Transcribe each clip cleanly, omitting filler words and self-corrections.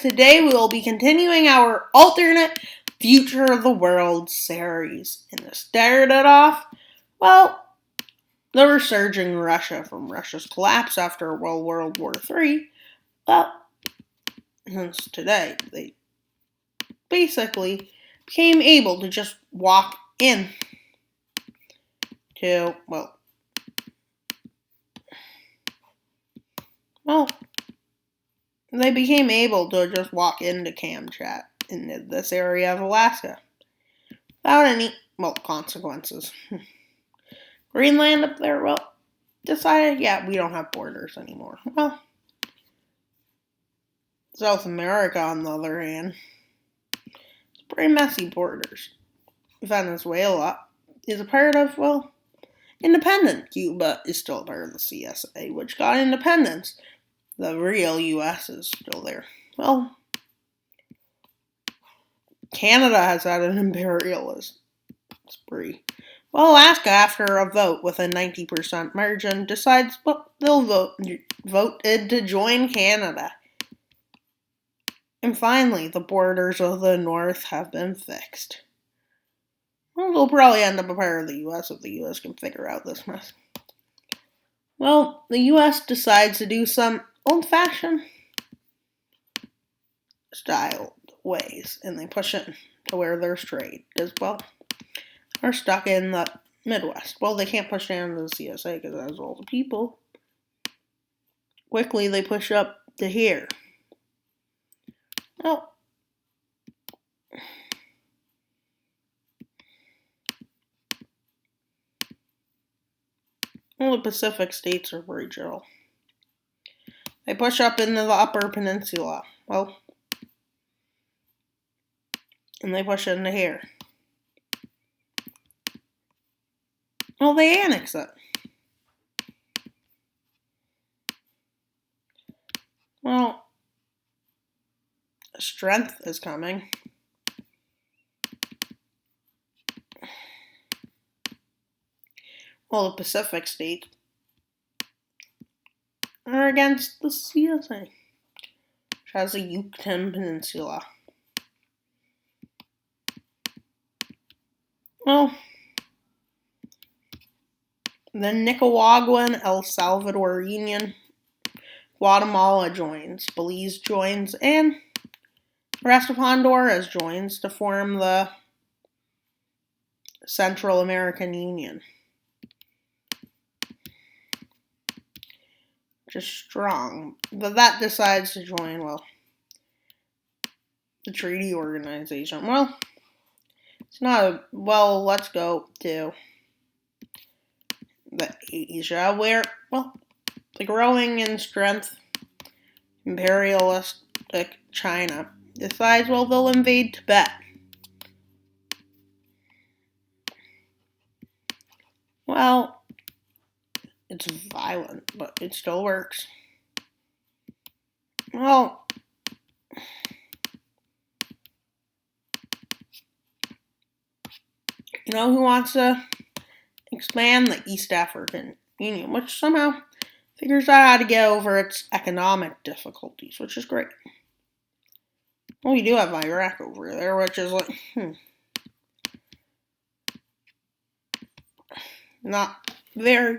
Today we will be continuing our alternate Future of the World series. And to start it off, well, the resurging Russia from Russia's collapse after World War III. Well, since today, they basically became able to just walk in to, they became able to just walk into Kamchat in this area of Alaska without any, consequences. Greenland up there, decided, we don't have borders anymore. Well, South America, on the other hand, it's pretty messy borders. Venezuela is a part of, independent. Cuba is still a part of the CSA, which got independence. The real U.S. is still there. Well, Canada has had an imperialist spree. Well, Alaska, after a vote with a 90% margin, decides, they'll voted to join Canada. And finally, the borders of the North have been fixed. Well, they'll probably end up a part of the U.S. if the U.S. can figure out this mess. Well, the U.S. decides to do some old-fashioned style ways, and they push it to where there's trade, because, are stuck in the Midwest. Well, they can't push down to the CSA because that's all the people. Quickly, they push up to here. Well, the Pacific states are regional. They push up into the Upper Peninsula. Well, and they push into here. Well, they annex it. Well, strength is coming. Well, the Pacific states are against the CSA, which has the Yucatan Peninsula. Well, the Nicaraguan El Salvador Union, Guatemala joins, Belize joins, and the rest of Honduras joins to form the Central American Union. Just strong. But that decides to join, the treaty organization. Well, it's not let's go to the Asia where, the growing in strength imperialistic China decides, they'll invade Tibet. Well, it's violent, but it still works. Well, who wants to expand the East African Union, which somehow figures out how to get over its economic difficulties, which is great. Well, we do have Iraq over there, which is not very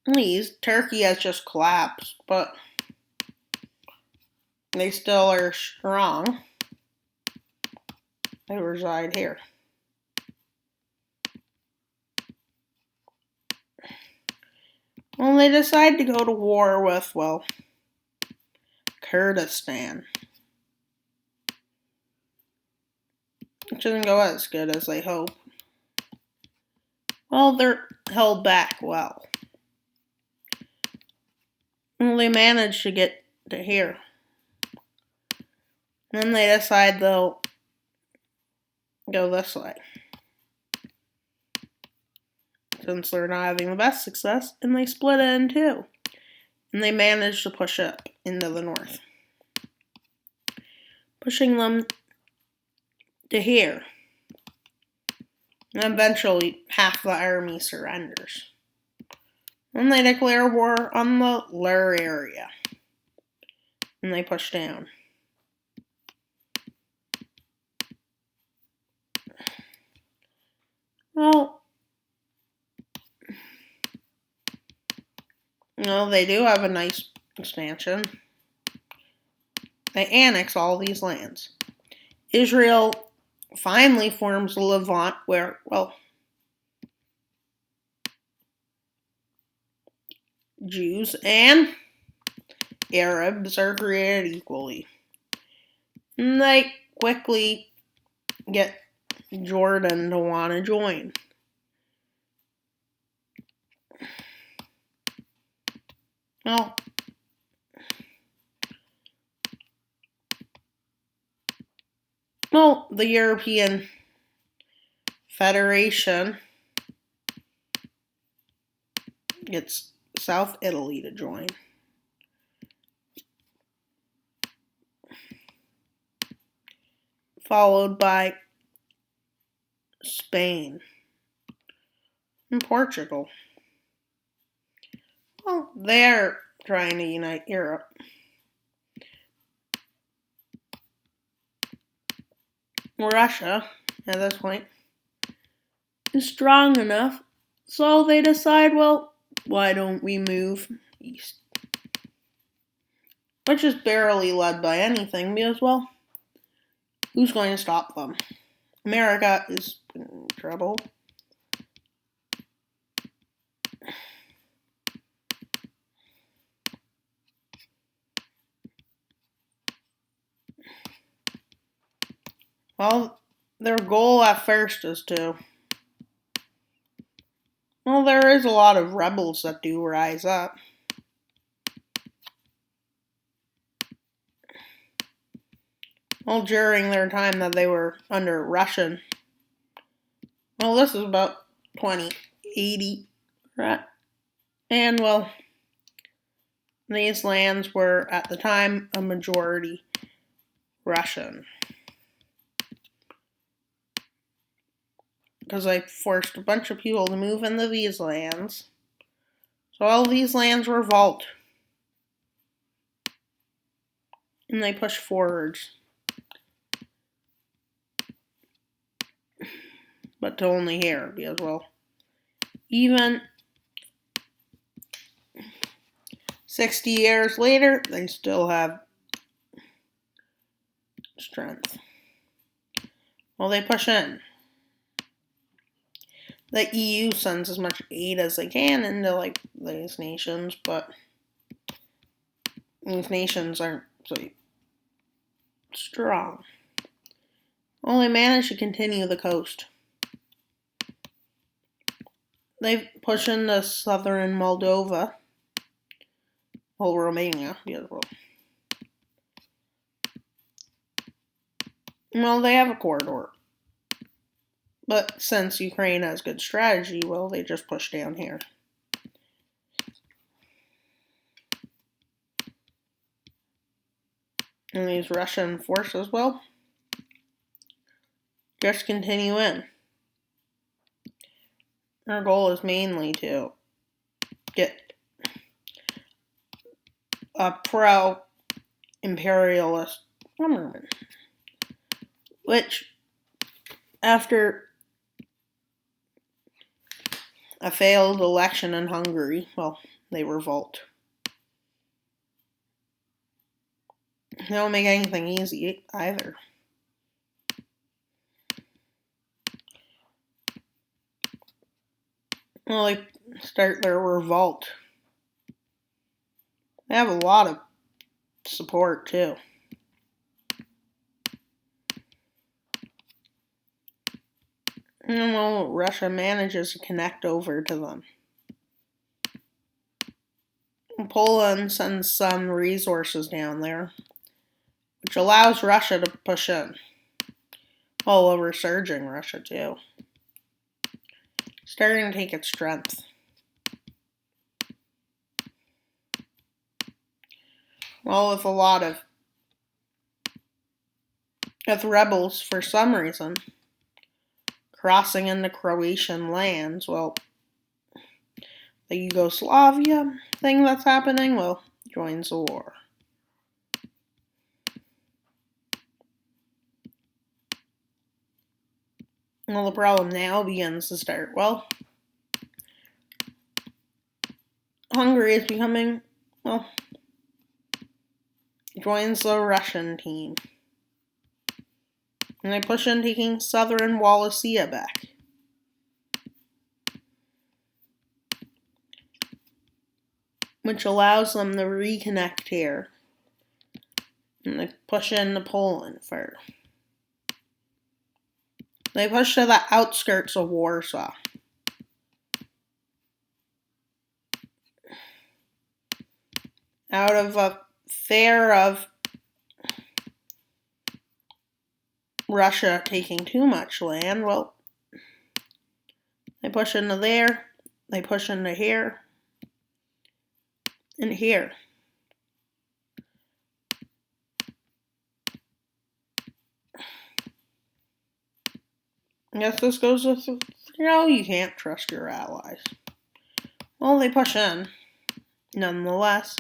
pleased. Turkey has just collapsed, but they still are strong. They reside here. Well, they decide to go to war with, Kurdistan. Which doesn't go as good as they hope. Well, they're held back well. Well, they manage to get to here. Then they decide they'll go this way. Since they're not having the best success, and they split it in two. And they manage to push up into the north. Pushing them to here. And eventually, half the army surrenders. Then they declare war on the Lur area. And they push down. Well, they do have a nice expansion. They annex all these lands. Israel finally forms the Levant where, Jews and Arabs are created equally. And they quickly get Jordan to want to join. Well, the European Federation gets South Italy to join. Followed by Spain and Portugal. Well, they're trying to unite Europe. Russia, at this point, is strong enough, so they decide, why don't we move east? Which is barely led by anything because, who's going to stop them? America is in trouble. Well, their goal at first is to... there is a lot of rebels that do rise up. During their time that they were under Russian... this is about 2080, right? And, these lands were, at the time, a majority Russian. Because they forced a bunch of people to move into these lands. So all these lands revolt. And they push forwards. But to only here, because, even 60 years later, they still have strength. They push in. The EU sends as much aid as they can into, these nations, but these nations aren't so strong. They manage to continue the coast. They push into southern Moldova, Romania, beautiful. They have a corridor. But since Ukraine has good strategy, they just push down here. And these Russian forces, just continue in. Our goal is mainly to get a pro-imperialist government, which, after a failed election in Hungary, they revolt. They don't make anything easy either. They start their revolt. They have a lot of support, too. And, Russia manages to connect over to them. Poland sends some resources down there, which allows Russia to push in. Resurging Russia, too. Starting to take its strength. With a lot of rebels, for some reason, crossing into Croatian lands, the Yugoslavia thing that's happening, joins the war. Well, the problem now begins to start. Well, Hungary is becoming, well, joins the Russian team. And they push in, taking southern Wallachia back. Which allows them to reconnect here. And they push into Poland first. They push to the outskirts of Warsaw. Out of a fear of Russia taking too much land, well, they push into there, they push into here, and here. I guess this goes with, you can't trust your allies. Well, they push in, nonetheless.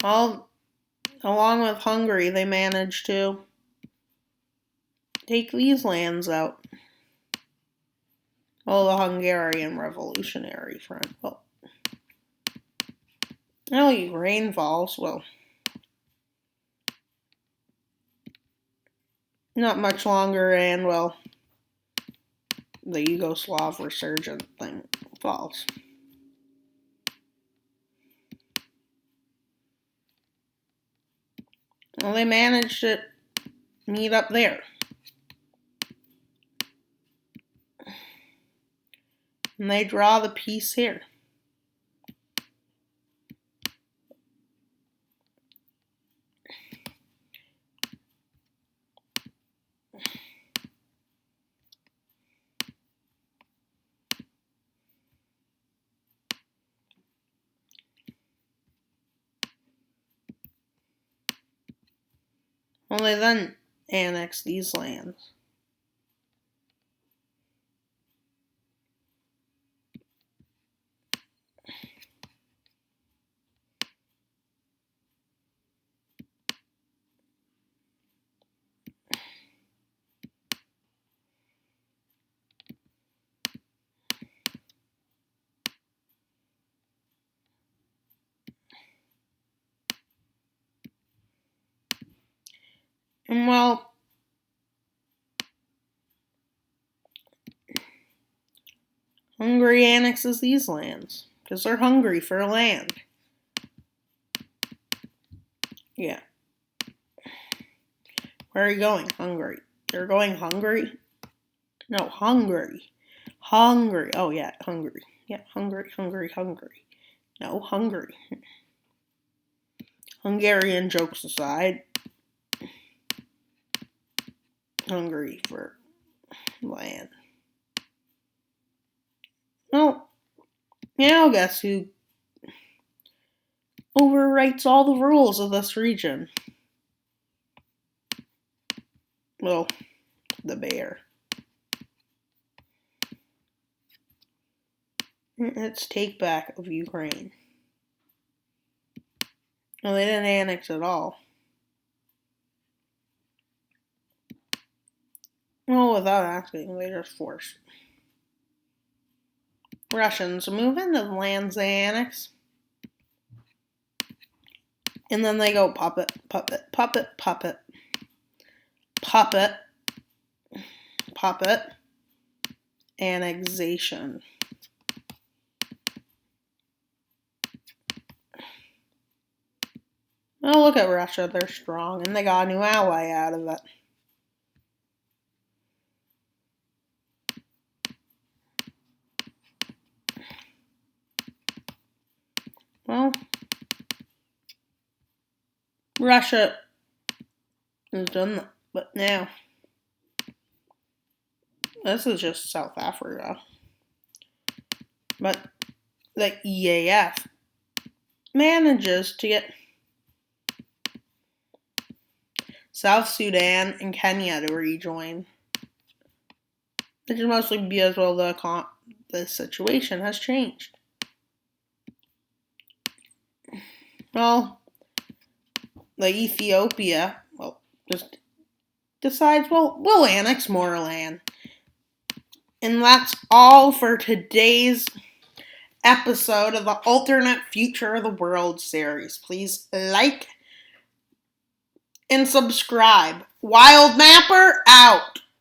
Well, along with Hungary, they managed to take these lands out. Well, the Hungarian Revolutionary Front. Well, now Ukraine falls. Well, not much longer, and well, the Yugoslav resurgent thing falls. Well, they managed to meet up there. And they draw the peace here. Well, they then annex these lands. And well, Hungary annexes these lands because they're hungry for land. Yeah. Where are you going? Hungary. You're going Hungary? No, Hungary. Hungary. Oh, yeah, Hungary. Yeah, Hungary. No, Hungary. Hungarian jokes aside. Hungary for land. Well, now guess who overwrites all the rules of this region? Well, the bear. It's take back of Ukraine. Well, they didn't annex at all. Well, without asking, they just forced Russians to move into the lands they annex. And then they go puppet, puppet, puppet, puppet, puppet, puppet, annexation. Oh, look at Russia. They're strong, and they got a new ally out of it. Well, Russia has done that, but now this is just South Africa. But the EAF manages to get South Sudan and Kenya to rejoin. Which is mostly because, well, the situation has changed. Well, the Ethiopia, well, just decides, well, we'll annex more land. And that's all for today's episode of the Alternate Future of the World series. Please like and subscribe. Wild Mapper out!